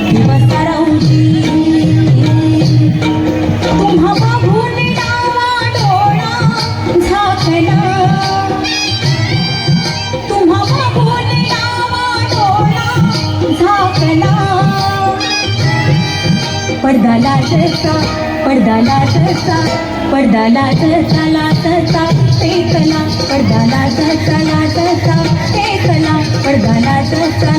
देवाचा राऊजी तुम्हा बघून डावा डोळा झाकला तुम्हा बघून डावा डोळा झाकला पडदा लाटचा पडदा लाटचा पडदा लाटचा लाटचा टेकला पडदा लाटचा लाटचा टेकला पडदा लाटचा